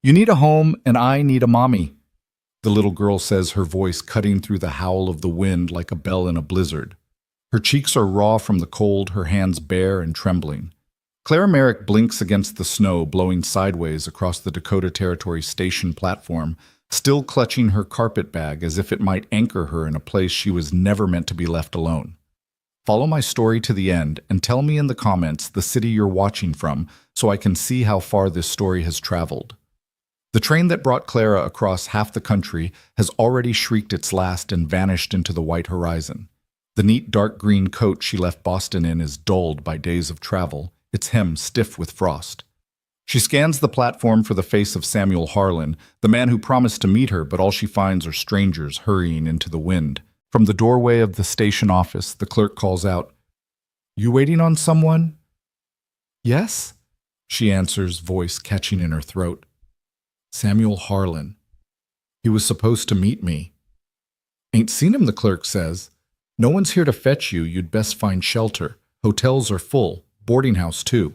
You need a home, and I need a mommy, the little girl says, her voice cutting through the howl of the wind like a bell in a blizzard. Her cheeks are raw from the cold, her hands bare and trembling. Clara Merrick blinks against the snow blowing sideways across the Dakota Territory station platform, still clutching her carpet bag as if it might anchor her in a place she was never meant to be left alone. Follow my story to the end and tell me in the comments the city you're watching from so I can see how far this story has traveled. The train that brought Clara across half the country has already shrieked its last and vanished into the white horizon. The neat dark green coat she left Boston in is dulled by days of travel, its hem stiff with frost. She scans the platform for the face of Samuel Harlan, the man who promised to meet her, but all she finds are strangers hurrying into the wind. From the doorway of the station office, the clerk calls out, "You waiting on someone?" "Yes," she answers, voice catching in her throat. "Samuel Harlan. He was supposed to meet me." "Ain't seen him," the clerk says. "No one's here to fetch you. You'd best find shelter. Hotels are full. Boarding house, too."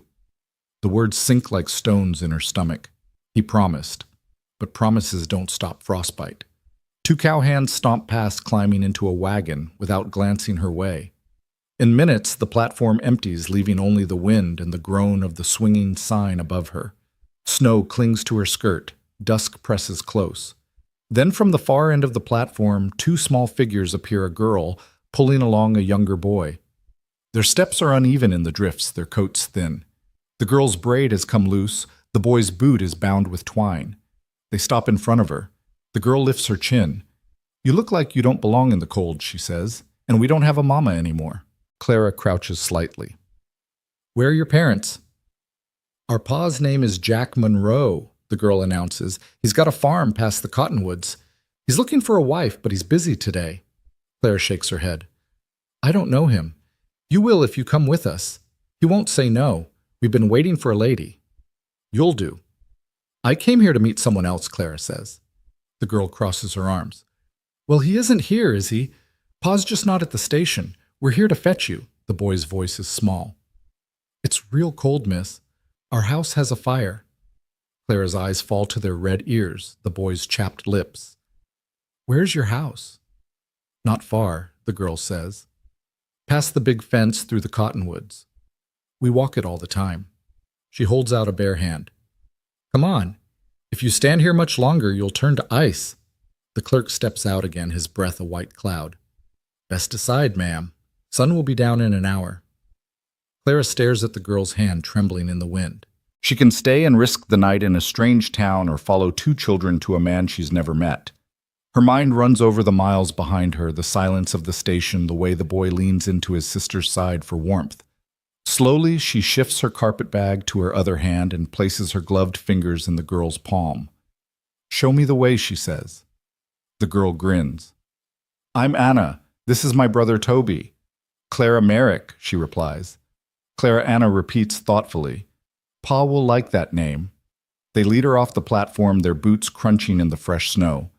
The words sink like stones in her stomach. He promised. But promises don't stop frostbite. Two cowhands stomp past, climbing into a wagon without glancing her way. In minutes, the platform empties, leaving only the wind and the groan of the swinging sign above her. Snow clings to her skirt. Dusk presses close. Then from the far end of the platform, two small figures appear, a girl pulling along a younger boy. Their steps are uneven in the drifts, their coats thin. The girl's braid has come loose, the boy's boot is bound with twine. They stop in front of her. The girl lifts her chin. "You look like you don't belong in the cold," she says, "and we don't have a mama anymore." Clara crouches slightly. "Where are your parents?" "Our pa's name is Jack Monroe," the girl announces. "He's got a farm past the cottonwoods. He's looking for a wife, but he's busy today." Clara shakes her head. "I don't know him. You will if you come with us. He won't say no. We've been waiting for a lady." "You'll do." "I came here to meet someone else," Clara says. The girl crosses her arms. "Well, he isn't here, is he? Pa's just not at the station. We're here to fetch you." The boy's voice is small. "It's real cold, miss. Our house has a fire." Clara's eyes fall to their red ears, the boy's chapped lips. "Where's your house?" "Not far," the girl says. "Past the big fence through the cottonwoods. We walk it all the time." She holds out a bare hand. "Come on. If you stand here much longer, you'll turn to ice." The clerk steps out again, his breath a white cloud. "Best decide, ma'am. Sun will be down in an hour." Clara stares at the girl's hand trembling in the wind. She can stay and risk the night in a strange town or follow two children to a man she's never met. Her mind runs over the miles behind her, the silence of the station, the way the boy leans into his sister's side for warmth. Slowly, she shifts her carpet bag to her other hand and places her gloved fingers in the girl's palm. "Show me the way," she says. The girl grins. "I'm Anna. This is my brother Toby." "Clara Merrick," she replies. Clara Anna repeats thoughtfully. "Pa will like that name." They lead her off the platform, their boots crunching in the fresh snow.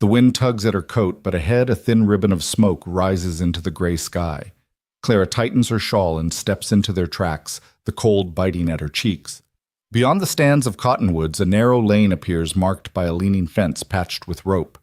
The wind tugs at her coat, but ahead a thin ribbon of smoke rises into the gray sky. Clara tightens her shawl and steps into their tracks, the cold biting at her cheeks. Beyond the stands of cottonwoods, a narrow lane appears marked by a leaning fence patched with rope.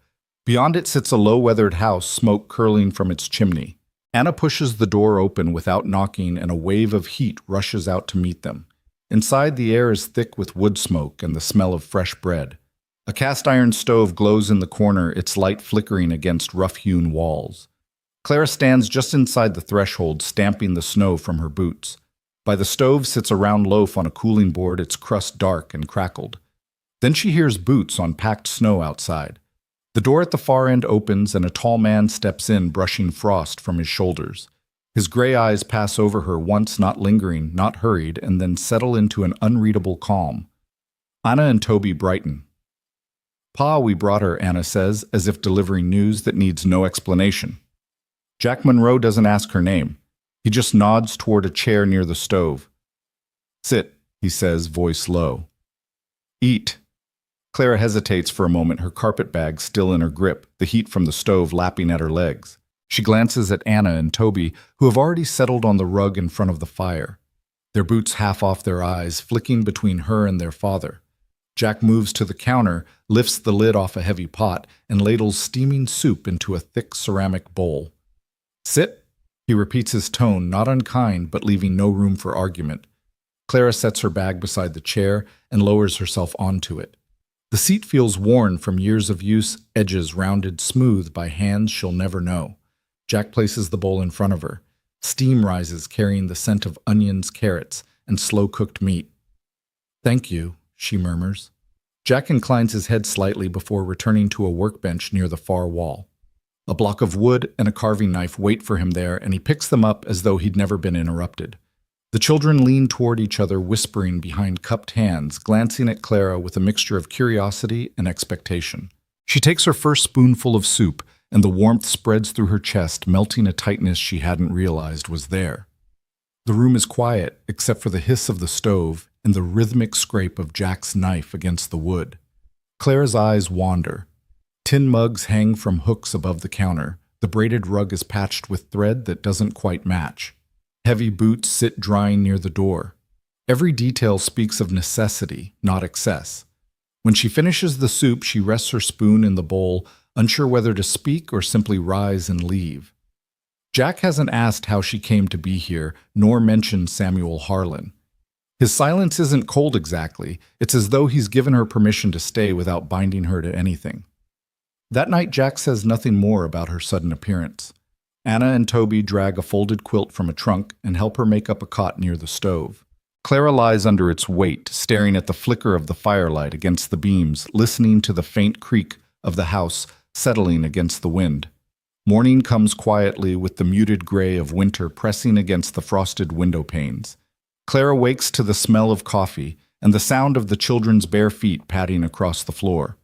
Beyond it sits a low-weathered house, smoke curling from its chimney. Anna pushes the door open without knocking, and a wave of heat rushes out to meet them. Inside, the air is thick with wood smoke and the smell of fresh bread. A cast-iron stove glows in the corner, its light flickering against rough-hewn walls. Clara stands just inside the threshold, stamping the snow from her boots. By the stove sits a round loaf on a cooling board, its crust dark and crackled. Then she hears boots on packed snow outside. The door at the far end opens, and a tall man steps in, brushing frost from his shoulders. His gray eyes pass over her once, not lingering, not hurried, and then settle into an unreadable calm. Anna and Toby brighten. "Pa, we brought her," Anna says, as if delivering news that needs no explanation. Jack Monroe doesn't ask her name. He just nods toward a chair near the stove. "Sit," he says, voice low. "Eat." Clara hesitates for a moment, her carpet bag still in her grip, the heat from the stove lapping at her legs. She glances at Anna and Toby, who have already settled on the rug in front of the fire. Their boots half off their eyes, flicking between her and their father. Jack moves to the counter, lifts the lid off a heavy pot, and ladles steaming soup into a thick ceramic bowl. "Sit," he repeats, his tone not unkind but leaving no room for argument. Clara sets her bag beside the chair and lowers herself onto it. The seat feels worn from years of use, edges rounded smooth by hands she'll never know. Jack places the bowl in front of her. Steam rises, carrying the scent of onions, carrots, and slow-cooked meat. "Thank you," she murmurs. Jack inclines his head slightly before returning to a workbench near the far wall. A block of wood and a carving knife wait for him there, and he picks them up as though he'd never been interrupted. The children lean toward each other, whispering behind cupped hands, glancing at Clara with a mixture of curiosity and expectation. She takes her first spoonful of soup, and the warmth spreads through her chest, melting a tightness she hadn't realized was there. The room is quiet, except for the hiss of the stove and the rhythmic scrape of Jack's knife against the wood. Clara's eyes wander. Tin mugs hang from hooks above the counter. The braided rug is patched with thread that doesn't quite match. Heavy boots sit drying near the door. Every detail speaks of necessity, not excess. When she finishes the soup, she rests her spoon in the bowl, unsure whether to speak or simply rise and leave. Jack hasn't asked how she came to be here, nor mentioned Samuel Harlan. His silence isn't cold exactly. It's as though he's given her permission to stay without binding her to anything. That night, Jack says nothing more about her sudden appearance. Anna and Toby drag a folded quilt from a trunk and help her make up a cot near the stove. Clara lies under its weight, staring at the flicker of the firelight against the beams, listening to the faint creak of the house settling against the wind. Morning comes quietly with the muted gray of winter pressing against the frosted window panes. Clara wakes to the smell of coffee and the sound of the children's bare feet padding across the floor.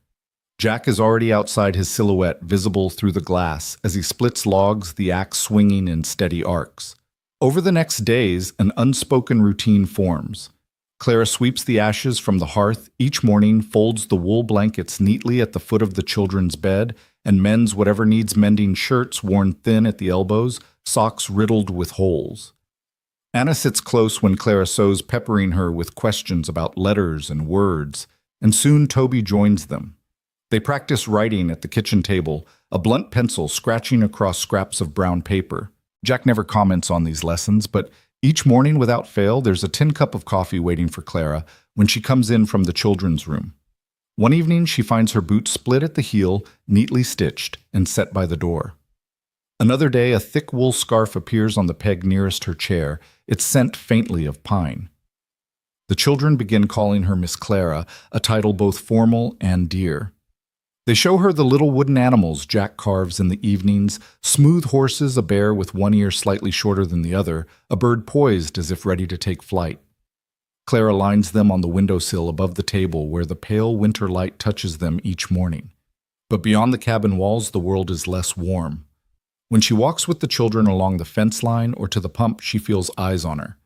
Jack is already outside his silhouette, visible through the glass, as he splits logs, the axe swinging in steady arcs. Over the next days, an unspoken routine forms. Clara sweeps the ashes from the hearth each morning, folds the wool blankets neatly at the foot of the children's bed, and mends whatever needs mending: shirts worn thin at the elbows, socks riddled with holes. Anna sits close when Clara sews, peppering her with questions about letters and words, and soon Toby joins them. They practice writing at the kitchen table, a blunt pencil scratching across scraps of brown paper. Jack never comments on these lessons, but each morning without fail, there's a tin cup of coffee waiting for Clara when she comes in from the children's room. One evening, she finds her boot split at the heel, neatly stitched, and set by the door. Another day, a thick wool scarf appears on the peg nearest her chair, its scent faintly of pine. The children begin calling her Miss Clara, a title both formal and dear. They show her the little wooden animals Jack carves in the evenings: smooth horses, a bear with one ear slightly shorter than the other, a bird poised as if ready to take flight. Clara lines them on the windowsill above the table where the pale winter light touches them each morning. But beyond the cabin walls, the world is less warm. When she walks with the children along the fence line or to the pump, she feels eyes on her.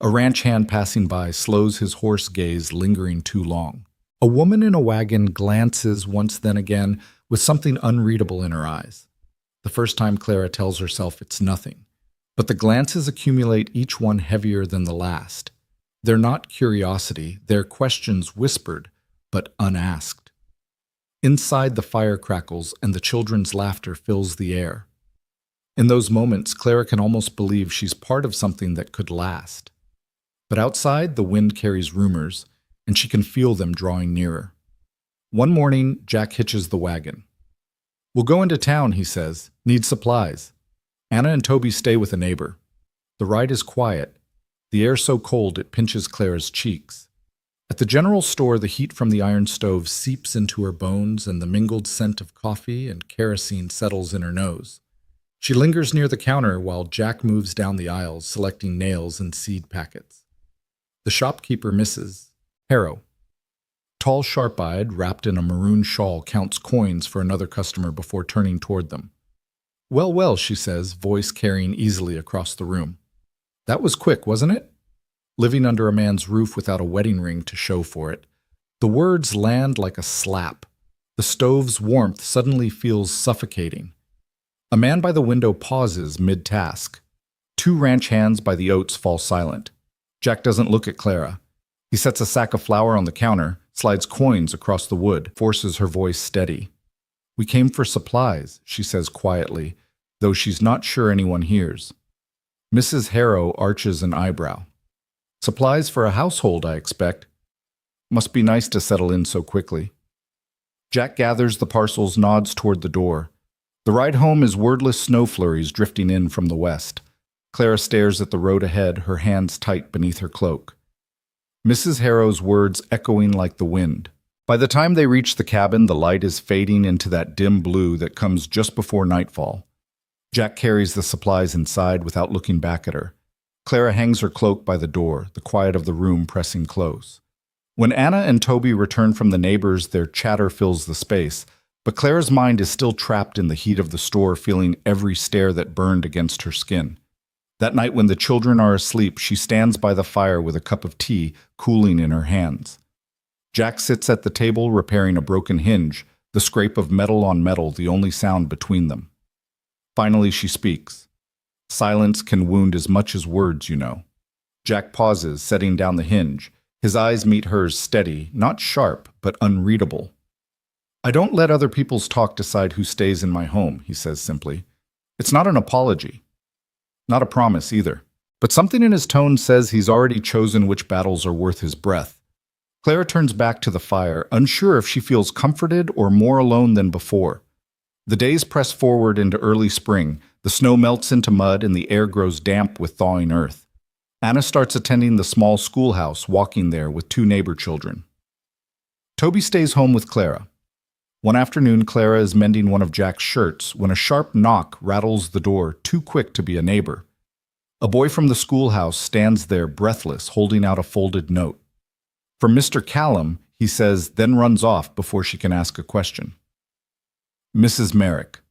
A ranch hand passing by slows his horse gaze, lingering too long. A woman in a wagon glances once then again with something unreadable in her eyes. The first time, Clara tells herself it's nothing, but the glances accumulate, each one heavier than the last. They're not curiosity, they're questions whispered but unasked. Inside, the fire crackles and the children's laughter fills the air. In those moments, Clara can almost believe she's part of something that could last. But outside, the wind carries rumors, and she can feel them drawing nearer. One morning, Jack hitches the wagon. "We'll go into town," he says. "Need supplies." Anna and Toby stay with a neighbor. The ride is quiet, the air so cold it pinches Clara's cheeks. At the general store, the heat from the iron stove seeps into her bones, and the mingled scent of coffee and kerosene settles in her nose. She lingers near the counter while Jack moves down the aisles, selecting nails and seed packets. The shopkeeper misses. Harrow. Tall, sharp-eyed, wrapped in a maroon shawl, counts coins for another customer before turning toward them. "Well, well," she says, voice carrying easily across the room. "That was quick, wasn't it?" Living under a man's roof without a wedding ring to show for it. The words land like a slap. The stove's warmth suddenly feels suffocating. A man by the window pauses mid-task. Two ranch hands by the oats fall silent. Jack doesn't look at Clara. He sets a sack of flour on the counter, slides coins across the wood, forces her voice steady. "We came for supplies," she says quietly, though she's not sure anyone hears. Mrs. Harrow arches an eyebrow. "Supplies for a household, I expect. Must be nice to settle in so quickly." Jack gathers the parcels, nods toward the door. The ride home is wordless snow flurries drifting in from the west. Clara stares at the road ahead, her hands tight beneath her cloak. Mrs. Harrow's words echoing like the wind. By the time they reach the cabin, the light is fading into that dim blue that comes just before nightfall. Jack carries the supplies inside without looking back at her. Clara hangs her cloak by the door, the quiet of the room pressing close. When Anna and Toby return from the neighbors, their chatter fills the space, but Clara's mind is still trapped in the heat of the store, feeling every stare that burned against her skin. That night when the children are asleep, she stands by the fire with a cup of tea cooling in her hands. Jack sits at the table repairing a broken hinge, the scrape of metal on metal the only sound between them. Finally she speaks. Silence can wound as much as words, you know. Jack pauses, setting down the hinge. His eyes meet hers, steady, not sharp, but unreadable. "I don't let other people's talk decide who stays in my home," he says simply. It's not an apology. Not a promise either. But something in his tone says he's already chosen which battles are worth his breath. Clara turns back to the fire, unsure if she feels comforted or more alone than before. The days press forward into early spring. The snow melts into mud and the air grows damp with thawing earth. Anna starts attending the small schoolhouse, walking there with 2 neighbor children. Toby stays home with Clara. One afternoon, Clara is mending one of Jack's shirts when a sharp knock rattles the door, too quick to be a neighbor. A boy from the schoolhouse stands there, breathless, holding out a folded note. "From Mr. Callum," he says, then runs off before she can ask a question. Mrs. Merrick.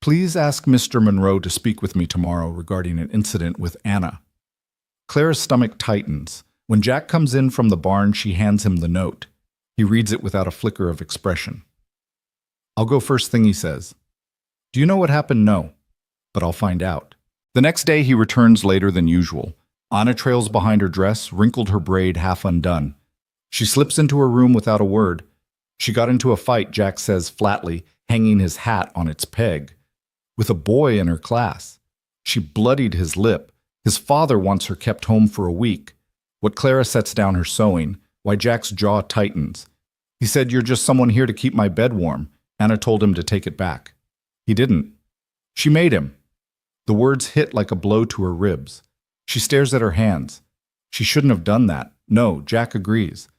"Please ask Mr. Monroe to speak with me tomorrow regarding an incident with Anna." Clara's stomach tightens. When Jack comes in from the barn, she hands him the note. He reads it without a flicker of expression. "I'll go first thing," he says. "Do you know what happened?" "No, but I'll find out." The next day he returns later than usual. Anna trails behind her dress, wrinkled her braid half undone. She slips into her room without a word. "She got into a fight," Jack says flatly, hanging his hat on its peg. "With a boy in her class. She bloodied his lip. His father wants her kept home for a week." What Clara sets down her sewing, why Jack's jaw tightens. "He said, 'You're just someone here to keep my bed warm.' Anna told him to take it back. He didn't. She made him." The words hit like a blow to her ribs. She stares at her hands. "She shouldn't have done that." "No," Jack agrees.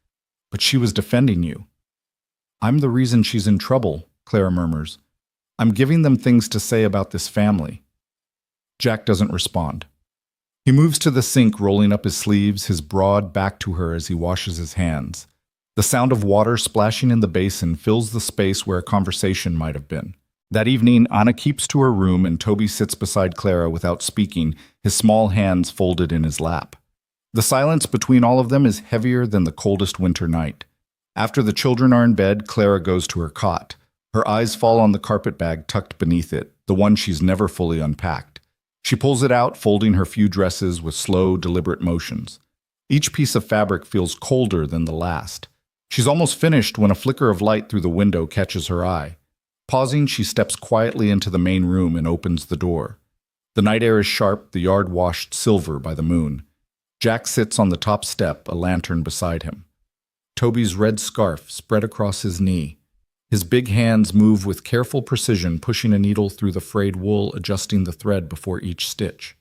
"But she was defending you." "I'm the reason she's in trouble," Clara murmurs. "I'm giving them things to say about this family." Jack doesn't respond. He moves to the sink, rolling up his sleeves, his broad back to her as he washes his hands. The sound of water splashing in the basin fills the space where a conversation might have been. That evening, Anna keeps to her room and Toby sits beside Clara without speaking, his small hands folded in his lap. The silence between all of them is heavier than the coldest winter night. After the children are in bed, Clara goes to her cot. Her eyes fall on the carpet bag tucked beneath it, the one she's never fully unpacked. She pulls it out, folding her few dresses with slow, deliberate motions. Each piece of fabric feels colder than the last. She's almost finished when a flicker of light through the window catches her eye. Pausing, she steps quietly into the main room and opens the door. The night air is sharp, the yard washed silver by the moon. Jack sits on the top step, a lantern beside him. Toby's red scarf spread across his knee. His big hands move with careful precision, pushing a needle through the frayed wool, adjusting the thread before each stitch.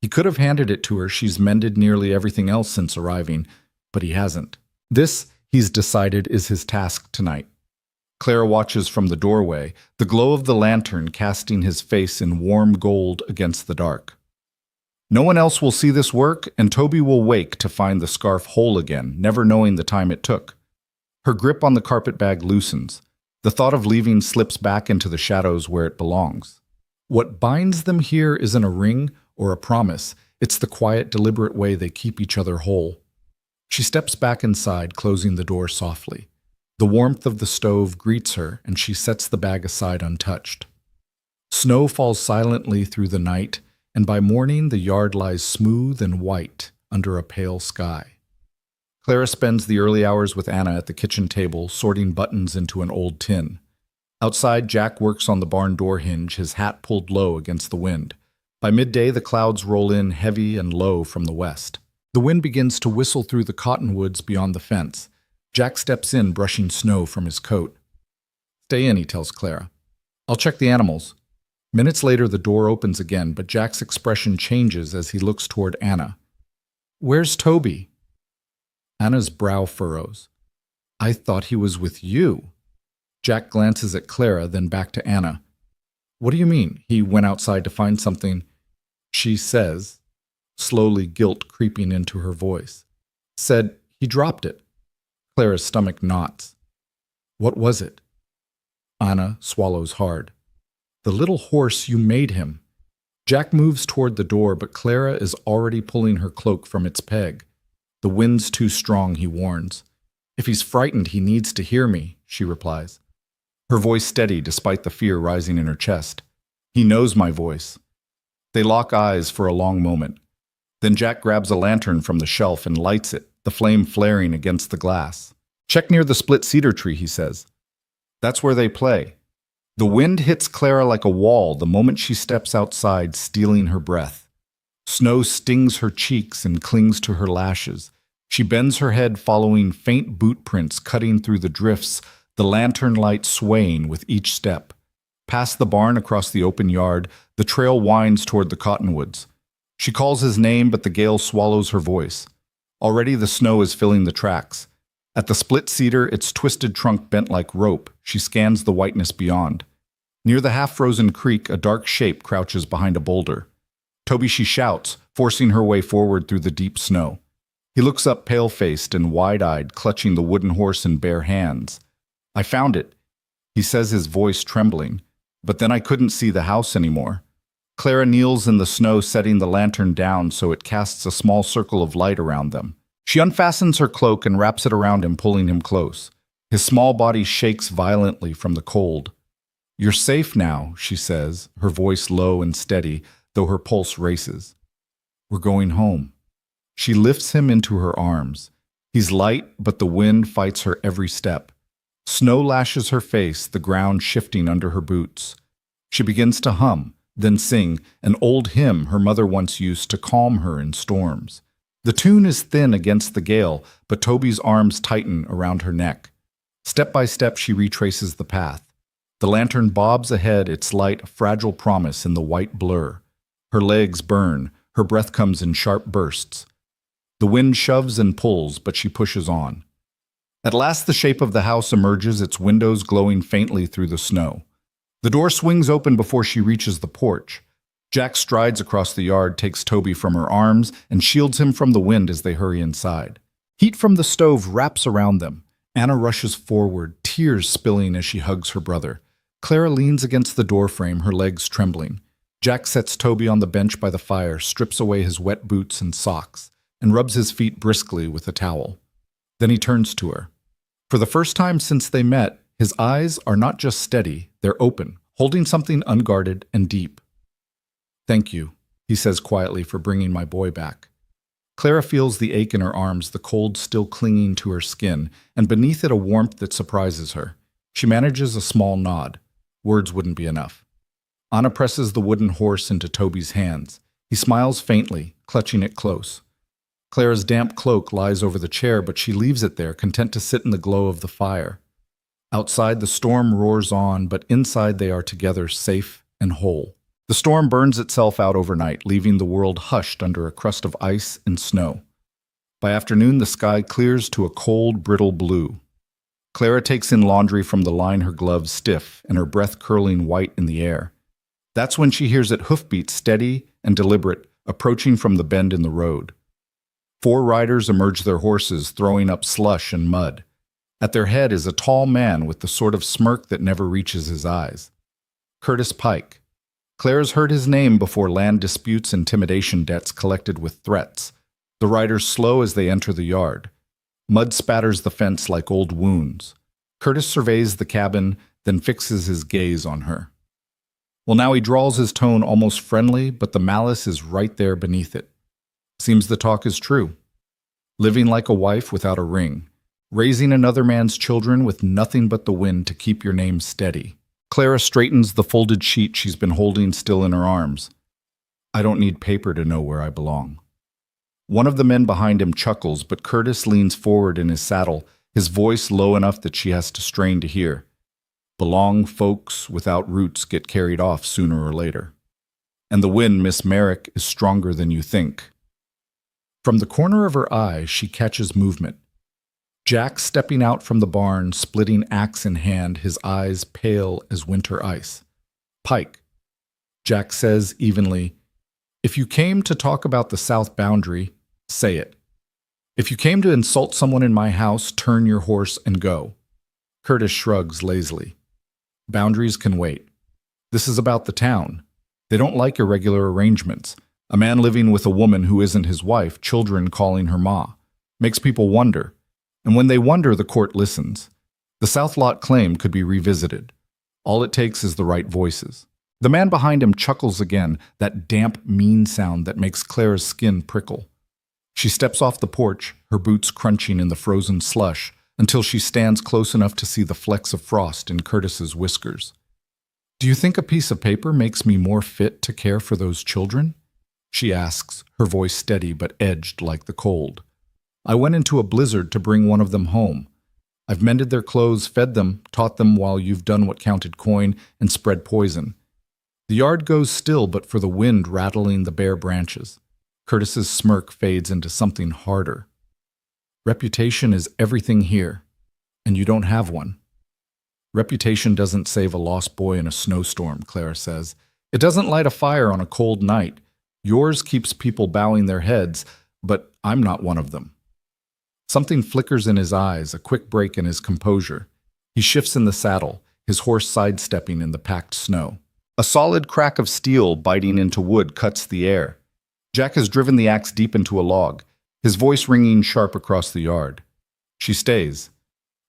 He could have handed it to her. She's mended nearly everything else since arriving, but he hasn't. This, he's decided, is his task tonight. Clara watches from the doorway, the glow of the lantern casting his face in warm gold against the dark. No one else will see this work, and Toby will wake to find the scarf whole again, never knowing the time it took. Her grip on the carpet bag loosens. The thought of leaving slips back into the shadows where it belongs. What binds them here isn't a ring or a promise. It's the quiet, deliberate way they keep each other whole. She steps back inside, closing the door softly. The warmth of the stove greets her, and she sets the bag aside untouched. Snow falls silently through the night, and by morning the yard lies smooth and white under a pale sky. Clara spends the early hours with Anna at the kitchen table, sorting buttons into an old tin. Outside, Jack works on the barn door hinge, his hat pulled low against the wind. By midday, the clouds roll in heavy and low from the west. The wind begins to whistle through the cottonwoods beyond the fence. Jack steps in, brushing snow from his coat. "Stay in," he tells Clara. "I'll check the animals." Minutes later, the door opens again, but Jack's expression changes as he looks toward Anna. "Where's Toby?" Anna's brow furrows. "I thought he was with you." Jack glances at Clara, then back to Anna. "What do you mean? He went outside to find something," she says, slowly guilt creeping into her voice. "Said he dropped it." Clara's stomach knots. "What was it?" Anna swallows hard. "The little horse you made him." Jack moves toward the door, but Clara is already pulling her cloak from its peg. "The wind's too strong," he warns. "If he's frightened, he needs to hear me," she replies. Her voice steady despite the fear rising in her chest. "He knows my voice." They lock eyes for a long moment. Then Jack grabs a lantern from the shelf and lights it, the flame flaring against the glass. "Check near the split cedar tree," he says. "That's where they play." The wind hits Clara like a wall the moment she steps outside, stealing her breath. Snow stings her cheeks and clings to her lashes. She bends her head, following faint boot prints cutting through the drifts, the lantern light swaying with each step. Past the barn across the open yard, the trail winds toward the cottonwoods. She calls his name, but the gale swallows her voice. Already the snow is filling the tracks. At the split cedar, its twisted trunk bent like rope, she scans the whiteness beyond. Near the half-frozen creek, a dark shape crouches behind a boulder. "Toby," she shouts, forcing her way forward through the deep snow. He looks up pale-faced and wide-eyed, clutching the wooden horse in bare hands. "I found it," he says, his voice trembling. "But then I couldn't see the house anymore." Clara kneels in the snow, setting the lantern down so it casts a small circle of light around them. She unfastens her cloak and wraps it around him, pulling him close. His small body shakes violently from the cold. "You're safe now," she says, her voice low and steady, though her pulse races. "We're going home." She lifts him into her arms. He's light, but the wind fights her every step. Snow lashes her face, the ground shifting under her boots. She begins to hum, then sing, an old hymn her mother once used to calm her in storms. The tune is thin against the gale, but Toby's arms tighten around her neck. Step by step, she retraces the path. The lantern bobs ahead, its light a fragile promise in the white blur. Her legs burn, her breath comes in sharp bursts. The wind shoves and pulls, but she pushes on. At last the shape of the house emerges, its windows glowing faintly through the snow. The door swings open before she reaches the porch. Jack strides across the yard, takes Toby from her arms, and shields him from the wind as they hurry inside. Heat from the stove wraps around them. Anna rushes forward, tears spilling as she hugs her brother. Clara leans against the doorframe, her legs trembling. Jack sets Toby on the bench by the fire, strips away his wet boots and socks, and rubs his feet briskly with a towel. Then he turns to her. For the first time since they met, his eyes are not just steady, they're open, holding something unguarded and deep. "Thank you," he says quietly, "for bringing my boy back." Clara feels the ache in her arms, the cold still clinging to her skin, and beneath it a warmth that surprises her. She manages a small nod. Words wouldn't be enough. Anna presses the wooden horse into Toby's hands. He smiles faintly, clutching it close. Clara's damp cloak lies over the chair, but she leaves it there, content to sit in the glow of the fire. Outside, the storm roars on, but inside they are together, safe and whole. The storm burns itself out overnight, leaving the world hushed under a crust of ice and snow. By afternoon, the sky clears to a cold, brittle blue. Clara takes in laundry from the line, her gloves stiff and her breath curling white in the air. That's when she hears it, hoofbeats steady and deliberate, approaching from the bend in the road. 4 riders emerge their horses, throwing up slush and mud. At their head is a tall man with the sort of smirk that never reaches his eyes. Curtis Pike. Clara's heard his name before land disputes, intimidation debts collected with threats. The riders slow as they enter the yard. Mud spatters the fence like old wounds. Curtis surveys the cabin, then fixes his gaze on her. Well, now he draws his tone almost friendly, but the malice is right there beneath it. Seems the talk is true. living like a wife without a ring, raising another man's children with nothing but the wind to keep your name steady. Clara straightens the folded sheet she's been holding still in her arms. I don't need paper to know where I belong. One of the men behind him chuckles, but Curtis leans forward in his saddle, his voice low enough that she has to strain to hear. Belong folks without roots get carried off sooner or later. And the wind, Miss Merrick, is stronger than you think. From the corner of her eye, she catches movement. Jack stepping out from the barn, splitting axe in hand, his eyes pale as winter ice. Pike. Jack says evenly, if you came to talk about the south boundary, say it. If you came to insult someone in my house, turn your horse and go. Curtis shrugs lazily. Boundaries can wait. This is about the town. They don't like irregular arrangements. A man living with a woman who isn't his wife, children calling her ma. Makes people wonder. And when they wonder, the court listens. The South Lot claim could be revisited. All it takes is the right voices. The man behind him chuckles again, that damp, mean sound that makes Clara's skin prickle. She steps off the porch, her boots crunching in the frozen slush, until she stands close enough to see the flecks of frost in Curtis's whiskers. Do you think a piece of paper makes me more fit to care for those children? She asks, her voice steady but edged like the cold. I went into a blizzard to bring one of them home. I've mended their clothes, fed them, taught them while you've done what counted coin, and spread poison. The yard goes still but for the wind rattling the bare branches. Curtis's smirk fades into something harder. Reputation is everything here, and you don't have one. Reputation doesn't save a lost boy in a snowstorm, Clara says. It doesn't light a fire on a cold night. Yours keeps people bowing their heads, but I'm not one of them. Something flickers in his eyes, a quick break in his composure. He shifts in the saddle, his horse sidestepping in the packed snow. A solid crack of steel biting into wood cuts the air. Jack has driven the axe deep into a log, his voice ringing sharp across the yard. She stays.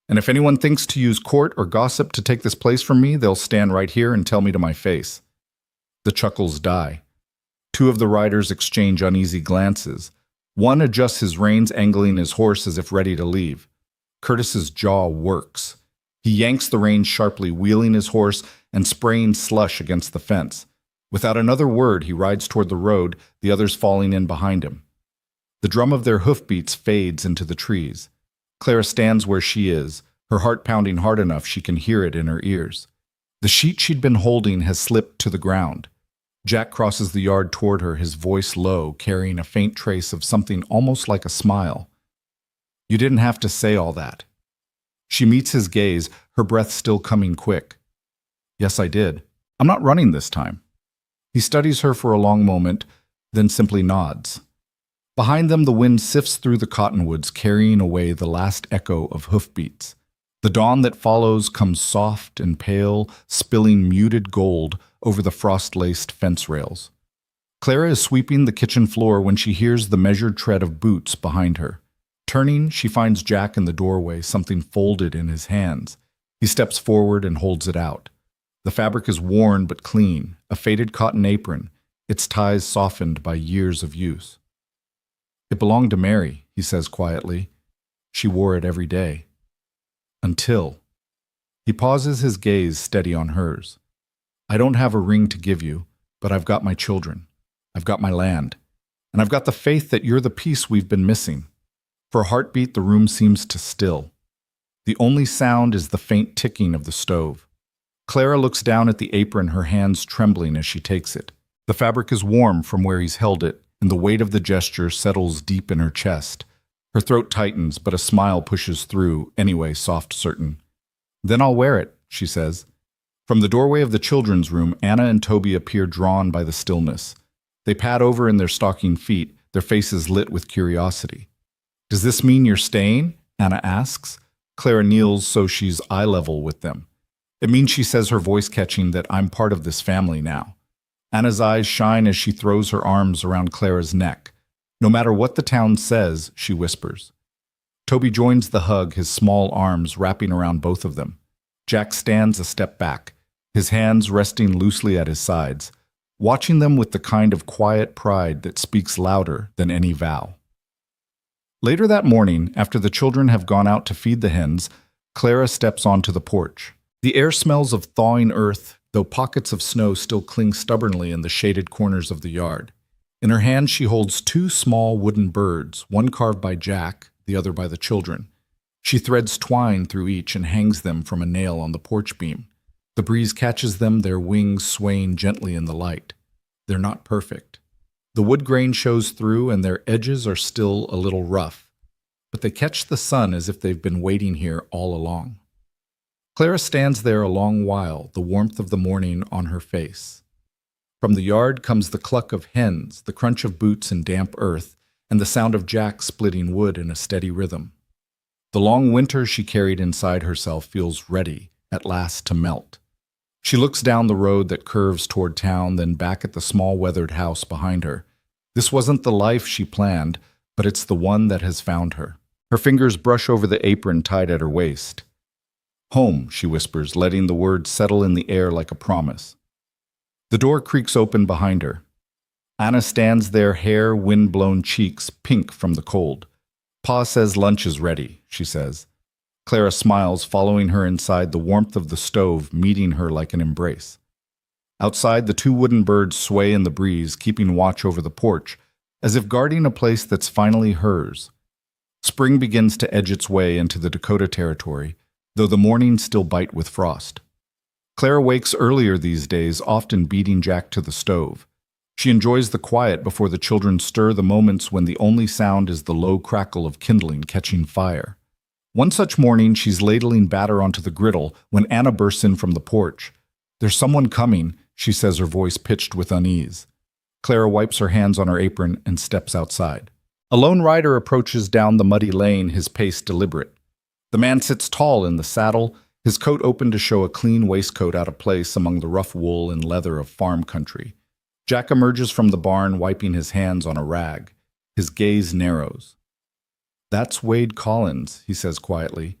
And if anyone thinks to use court or gossip to take this place from me, they'll stand right here and tell me to my face. The chuckles die. Two of the riders exchange uneasy glances. One adjusts his reins, angling his horse as if ready to leave. Curtis's jaw works. He yanks the reins sharply, wheeling his horse and spraying slush against the fence. Without another word, he rides toward the road, the others falling in behind him. The drum of their hoofbeats fades into the trees. Clara stands where she is, her heart pounding hard enough she can hear it in her ears. The sheet she'd been holding has slipped to the ground. Jack crosses the yard toward her, his voice low, carrying a faint trace of something almost like a smile. You didn't have to say all that. She meets his gaze, her breath still coming quick. Yes, I did. I'm not running this time. He studies her for a long moment, then simply nods. Behind them, the wind sifts through the cottonwoods, carrying away the last echo of hoofbeats. The dawn that follows comes soft and pale, spilling muted gold over the frost-laced fence rails. Clara is sweeping the kitchen floor when she hears the measured tread of boots behind her. Turning, she finds Jack in the doorway, something folded in his hands. He steps forward and holds it out. The fabric is worn but clean, a faded cotton apron, its ties softened by years of use. It belonged to Mary, he says quietly. She wore it every day. Until. He pauses, his gaze steady on hers. I don't have a ring to give you, but I've got my children. I've got my land. And I've got the faith that you're the piece we've been missing. For a heartbeat, the room seems to still. The only sound is the faint ticking of the stove. Clara looks down at the apron, her hands trembling as she takes it. The fabric is warm from where he's held it, and the weight of the gesture settles deep in her chest. Her throat tightens, but a smile pushes through, anyway soft certain. Then I'll wear it, she says. From the doorway of the children's room, Anna and Toby appear drawn by the stillness. They pad over in their stocking feet, their faces lit with curiosity. Does this mean you're staying? Anna asks. Clara kneels so she's eye level with them. It means, she says, her voice catching, that I'm part of this family now. Anna's eyes shine as she throws her arms around Clara's neck. No matter what the town says, she whispers. Toby joins the hug, his small arms wrapping around both of them. Jack stands a step back, his hands resting loosely at his sides, watching them with the kind of quiet pride that speaks louder than any vow. Later that morning, after the children have gone out to feed the hens, Clara steps onto the porch. The air smells of thawing earth, though pockets of snow still cling stubbornly in the shaded corners of the yard. In her hand she holds two small wooden birds, one carved by Jack, the other by the children. She threads twine through each and hangs them from a nail on the porch beam. The breeze catches them, their wings swaying gently in the light. They're not perfect. The wood grain shows through and their edges are still a little rough, but they catch the sun as if they've been waiting here all along. Clara stands there a long while, the warmth of the morning on her face. From the yard comes the cluck of hens, the crunch of boots in damp earth, and the sound of Jack splitting wood in a steady rhythm. The long winter she carried inside herself feels ready, at last, to melt. She looks down the road that curves toward town, then back at the small weathered house behind her. This wasn't the life she planned, but it's the one that has found her. Her fingers brush over the apron tied at her waist. Home, she whispers, letting the word settle in the air like a promise. The door creaks open behind her. Anna stands there, hair, wind-blown cheeks, pink from the cold. Pa says lunch is ready, she says. Clara smiles, following her inside, the warmth of the stove meeting her like an embrace. Outside, the two wooden birds sway in the breeze, keeping watch over the porch, as if guarding a place that's finally hers. Spring begins to edge its way into the Dakota territory, though the mornings still bite with frost. Clara wakes earlier these days, often beating Jack to the stove. She enjoys the quiet before the children stir, the moments when the only sound is the low crackle of kindling catching fire. One such morning, she's ladling batter onto the griddle when Anna bursts in from the porch. "There's someone coming," she says, her voice pitched with unease. Clara wipes her hands on her apron and steps outside. A lone rider approaches down the muddy lane, his pace deliberate. The man sits tall in the saddle, his coat open to show a clean waistcoat out of place among the rough wool and leather of farm country. Jack emerges from the barn, wiping his hands on a rag. His gaze narrows. "That's Wade Collins," he says quietly.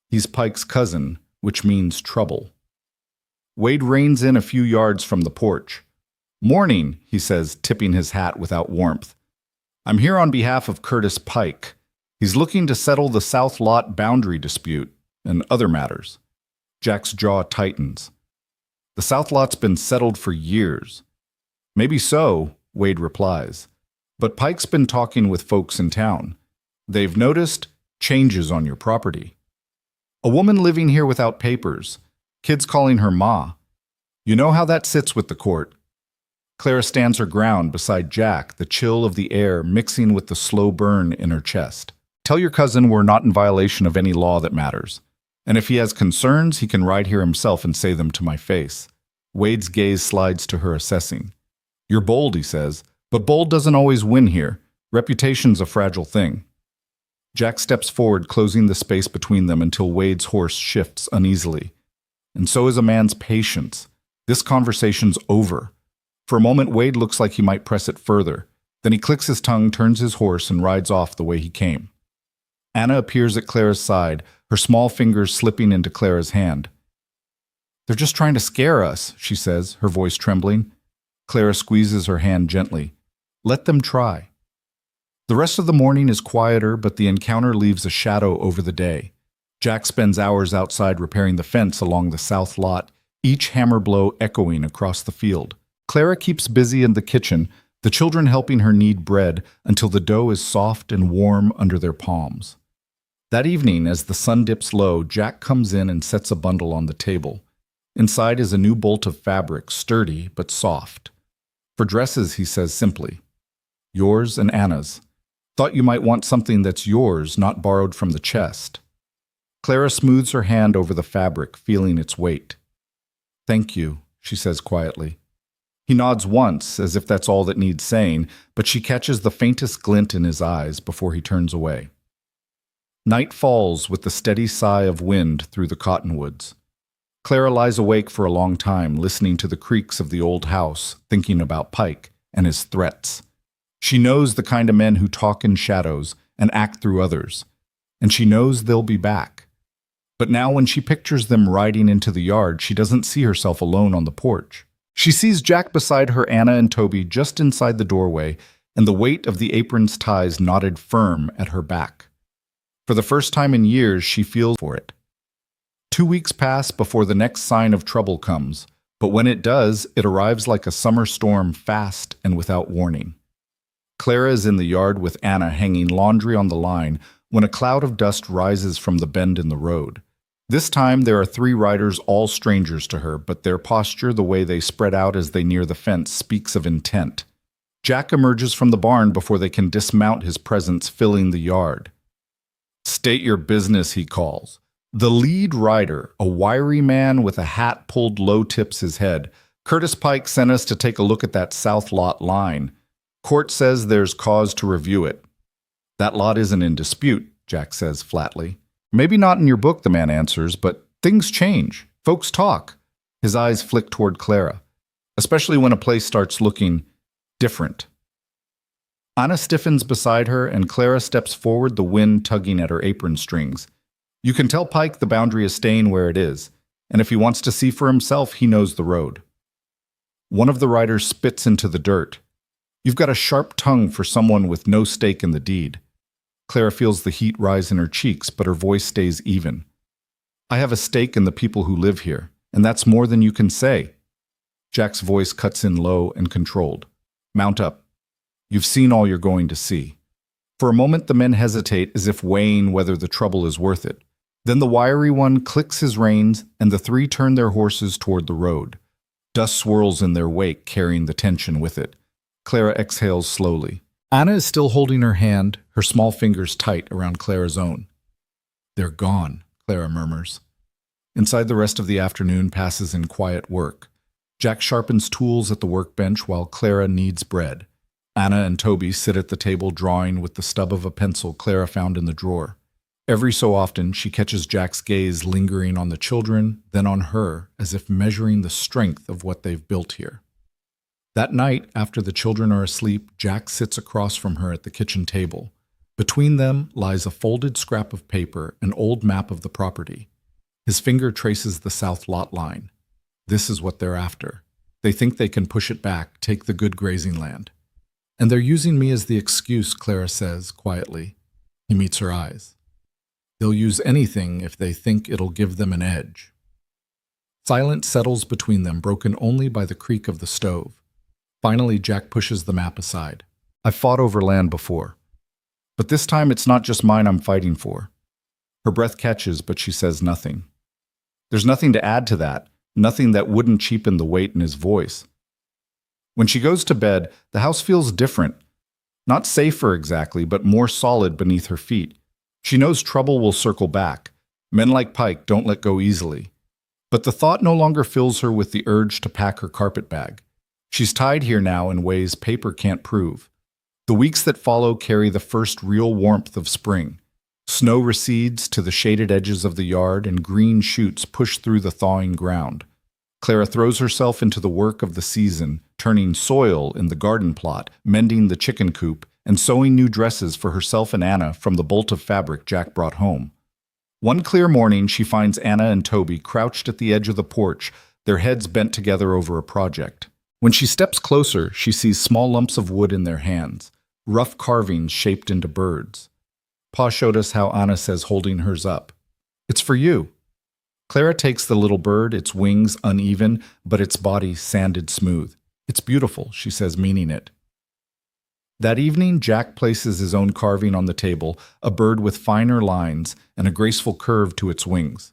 "He's Pike's cousin, which means trouble." Wade reins in a few yards from the porch. "Morning," he says, tipping his hat without warmth. "I'm here on behalf of Curtis Pike. He's looking to settle the South Lot boundary dispute and other matters." Jack's jaw tightens. "The South Lot's been settled for years." "Maybe so," Wade replies. "But Pike's been talking with folks in town. They've noticed changes on your property. A woman living here without papers. Kids calling her Ma. You know how that sits with the court." Clara stands her ground beside Jack, the chill of the air mixing with the slow burn in her chest. "Tell your cousin we're not in violation of any law that matters. And if he has concerns, he can ride here himself and say them to my face." Wade's gaze slides to her, assessing. "You're bold," he says, "but bold doesn't always win here. Reputation's a fragile thing." Jack steps forward, closing the space between them until Wade's horse shifts uneasily. And so is a man's patience. This conversation's over. For a moment, Wade looks like he might press it further. Then he clicks his tongue, turns his horse, and rides off the way he came. Anna appears at Clara's side, her small fingers slipping into Clara's hand. "They're just trying to scare us," she says, her voice trembling. Clara squeezes her hand gently. "Let them try." The rest of the morning is quieter, but the encounter leaves a shadow over the day. Jack spends hours outside repairing the fence along the south lot, each hammer blow echoing across the field. Clara keeps busy in the kitchen, the children helping her knead bread until the dough is soft and warm under their palms. That evening, as the sun dips low, Jack comes in and sets a bundle on the table. Inside is a new bolt of fabric, sturdy but soft. "For dresses," he says simply. "Yours and Anna's. Thought you might want something that's yours, not borrowed from the chest." Clara smooths her hand over the fabric, feeling its weight. "Thank you," she says quietly. He nods once, as if that's all that needs saying, but she catches the faintest glint in his eyes before he turns away. Night falls with the steady sigh of wind through the cottonwoods. Clara lies awake for a long time, listening to the creaks of the old house, thinking about Pike and his threats. She knows the kind of men who talk in shadows and act through others, and she knows they'll be back. But now when she pictures them riding into the yard, she doesn't see herself alone on the porch. She sees Jack beside her, Anna and Toby just inside the doorway, and the weight of the apron's ties knotted firm at her back. For the first time in years, she feels for it. 2 weeks pass before the next sign of trouble comes, but when it does, it arrives like a summer storm, fast and without warning. Clara is in the yard with Anna hanging laundry on the line when a cloud of dust rises from the bend in the road. This time there are 3 riders, all strangers to her, but their posture, the way they spread out as they near the fence, speaks of intent. Jack emerges from the barn before they can dismount, his presence filling the yard. "State your business," he calls. The lead rider, a wiry man with a hat pulled low, tips his head. "Curtis Pike sent us to take a look at that south lot line. Court says there's cause to review it." "That lot isn't in dispute," Jack says flatly. "Maybe not in your book," the man answers, "but things change. Folks talk." His eyes flick toward Clara, especially when a place starts looking different. Anna stiffens beside her, and Clara steps forward, the wind tugging at her apron strings. You can tell Pike the boundary is staying where it is, and if he wants to see for himself, he knows the road. One of the riders spits into the dirt. "You've got a sharp tongue for someone with no stake in the deed." Clara feels the heat rise in her cheeks, but her voice stays even. "I have a stake in the people who live here, and that's more than you can say." Jack's voice cuts in low and controlled. "Mount up. You've seen all you're going to see." For a moment the men hesitate, as if weighing whether the trouble is worth it. Then the wiry one clicks his reins, and the 3 turn their horses toward the road. Dust swirls in their wake, carrying the tension with it. Clara exhales slowly. Anna is still holding her hand, her small fingers tight around Clara's own. "They're gone," Clara murmurs. Inside, the rest of the afternoon passes in quiet work. Jack sharpens tools at the workbench while Clara kneads bread. Anna and Toby sit at the table drawing with the stub of a pencil Clara found in the drawer. Every so often, she catches Jack's gaze lingering on the children, then on her, as if measuring the strength of what they've built here. That night, after the children are asleep, Jack sits across from her at the kitchen table. Between them lies a folded scrap of paper, an old map of the property. His finger traces the south lot line. This is what they're after. They think they can push it back, take the good grazing land. "And they're using me as the excuse," Clara says quietly. He meets her eyes. "They'll use anything if they think it'll give them an edge." Silence settles between them, broken only by the creak of the stove. Finally, Jack pushes the map aside. "I've fought over land before. But this time it's not just mine I'm fighting for." Her breath catches, but she says nothing. There's nothing to add to that, nothing that wouldn't cheapen the weight in his voice. When she goes to bed, the house feels different. Not safer exactly, but more solid beneath her feet. She knows trouble will circle back. Men like Pike don't let go easily. But the thought no longer fills her with the urge to pack her carpet bag. She's tied here now in ways paper can't prove. The weeks that follow carry the first real warmth of spring. Snow recedes to the shaded edges of the yard, and green shoots push through the thawing ground. Clara throws herself into the work of the season, turning soil in the garden plot, mending the chicken coop, and sewing new dresses for herself and Anna from the bolt of fabric Jack brought home. One clear morning, she finds Anna and Toby crouched at the edge of the porch, their heads bent together over a project. When she steps closer, she sees small lumps of wood in their hands, rough carvings shaped into birds. Pa showed us how Anna says, holding hers up. "It's for you." Clara takes the little bird, its wings uneven, but its body sanded smooth. "It's beautiful," she says, meaning it. That evening, Jack places his own carving on the table, a bird with finer lines and a graceful curve to its wings.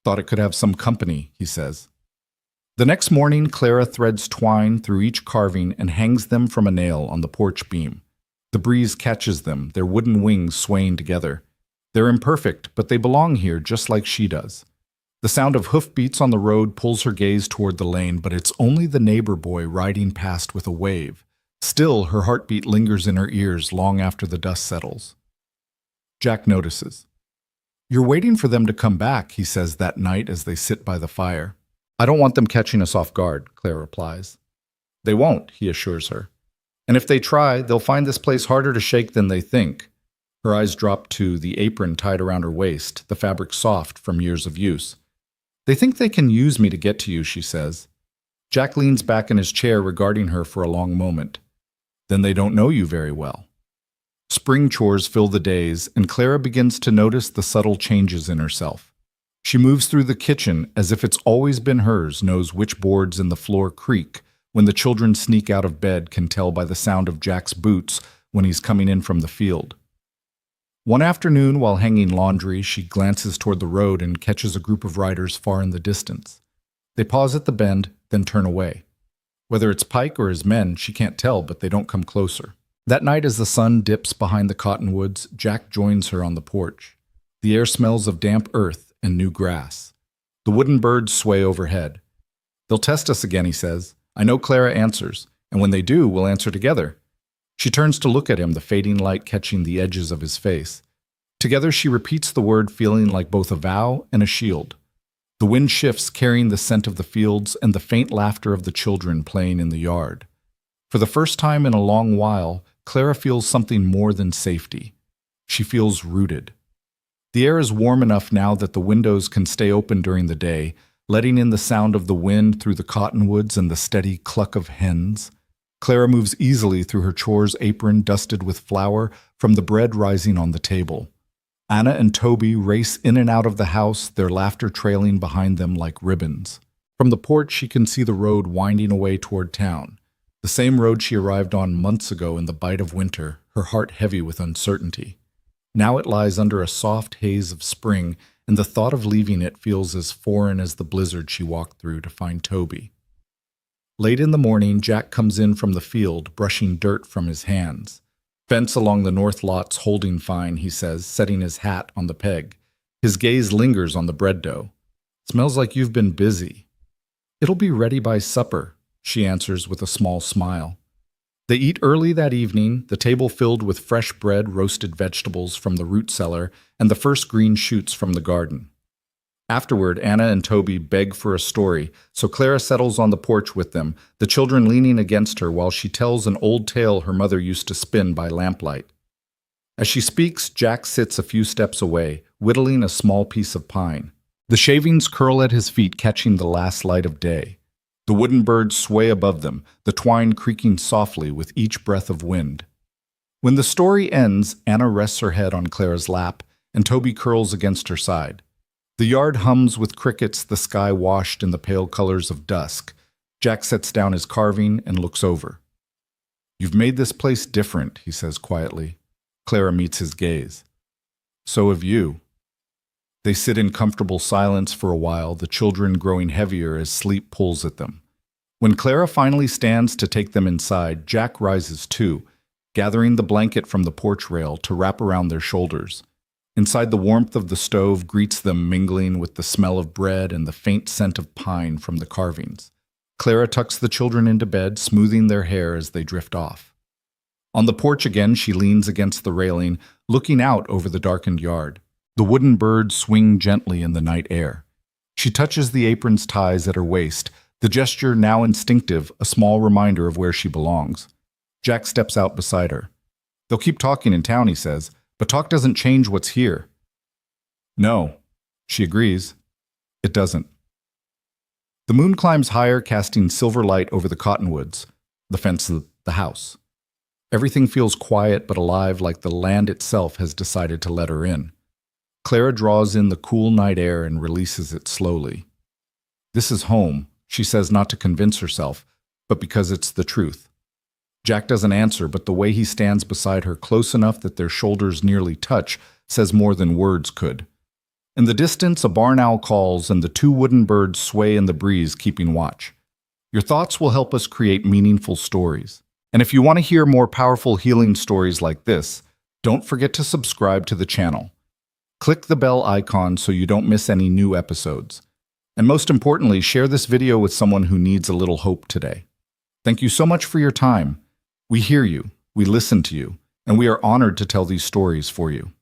"Thought it could have some company," he says. The next morning, Clara threads twine through each carving and hangs them from a nail on the porch beam. The breeze catches them, their wooden wings swaying together. They're imperfect, but they belong here just like she does. The sound of hoofbeats on the road pulls her gaze toward the lane, but it's only the neighbor boy riding past with a wave. Still, her heartbeat lingers in her ears long after the dust settles. Jack notices. "You're waiting for them to come back," he says that night as they sit by the fire. "I don't want them catching us off guard," Claire replies. "They won't," he assures her. "And if they try, they'll find this place harder to shake than they think." Her eyes drop to the apron tied around her waist, the fabric soft from years of use. "They think they can use me to get to you," she says. Jack leans back in his chair, regarding her for a long moment. Then they don't know you very well. Spring chores fill the days, and Clara begins to notice the subtle changes in herself. She moves through the kitchen as if it's always been hers, knows which boards in the floor creak when the children sneak out of bed, can tell by the sound of Jack's boots when he's coming in from the field. One afternoon, while hanging laundry, she glances toward the road and catches a group of riders far in the distance. They pause at the bend, then turn away. Whether it's Pike or his men, she can't tell, but they don't come closer. That night, as the sun dips behind the cottonwoods, Jack joins her on the porch. The air smells of damp earth and new grass. The wooden birds sway overhead. "They'll test us again," he says. "I know Clara answers, and when they do, we'll answer together." She turns to look at him, the fading light catching the edges of his face. Together she repeats the word, feeling like both a vow and a shield. The wind shifts, carrying the scent of the fields and the faint laughter of the children playing in the yard. For the first time in a long while, Clara feels something more than safety. She feels rooted. The air is warm enough now that the windows can stay open during the day, letting in the sound of the wind through the cottonwoods and the steady cluck of hens. Clara moves easily through her chores apron dusted with flour from the bread rising on the table. Anna and Toby race in and out of the house, their laughter trailing behind them like ribbons. From the porch she can see the road winding away toward town, the same road she arrived on months ago in the bite of winter, her heart heavy with uncertainty. Now it lies under a soft haze of spring, and the thought of leaving it feels as foreign as the blizzard she walked through to find Toby. Late in the morning, Jack comes in from the field, brushing dirt from his hands. "Fence along the north lot's holding fine," he says, setting his hat on the peg. His gaze lingers on the bread dough. "Smells like you've been busy." "It'll be ready by supper," she answers with a small smile. They eat early that evening, the table filled with fresh bread, roasted vegetables from the root cellar, and the first green shoots from the garden. Afterward, Anna and Toby beg for a story, so Clara settles on the porch with them, the children leaning against her while she tells an old tale her mother used to spin by lamplight. As she speaks, Jack sits a few steps away, whittling a small piece of pine. The shavings curl at his feet, catching the last light of day. The wooden birds sway above them, the twine creaking softly with each breath of wind. When the story ends, Anna rests her head on Clara's lap, and Toby curls against her side. The yard hums with crickets, the sky washed in the pale colors of dusk. Jack sets down his carving and looks over. "You've made this place different," he says quietly. Clara meets his gaze. "So have you." They sit in comfortable silence for a while, the children growing heavier as sleep pulls at them. When Clara finally stands to take them inside, Jack rises too, gathering the blanket from the porch rail to wrap around their shoulders. Inside, the warmth of the stove greets them, mingling with the smell of bread and the faint scent of pine from the carvings. Clara tucks the children into bed, smoothing their hair as they drift off. On the porch again, she leans against the railing, looking out over the darkened yard. The wooden birds swing gently in the night air. She touches the apron's ties at her waist, the gesture now instinctive, a small reminder of where she belongs. Jack steps out beside her. "They'll keep talking in town," he says, "but talk doesn't change what's here." "No," she agrees. "It doesn't." The moon climbs higher, casting silver light over the cottonwoods, the fence of the house. Everything feels quiet but alive, like the land itself has decided to let her in. Clara draws in the cool night air and releases it slowly. "This is home," she says, not to convince herself, but because it's the truth. Jack doesn't answer, but the way he stands beside her, close enough that their shoulders nearly touch, says more than words could. In the distance, a barn owl calls, and the two wooden birds sway in the breeze, keeping watch. Your thoughts will help us create meaningful stories. And if you want to hear more powerful healing stories like this, don't forget to subscribe to the channel. Click the bell icon so you don't miss any new episodes. And most importantly, share this video with someone who needs a little hope today. Thank you so much for your time. We hear you, we listen to you, and we are honored to tell these stories for you.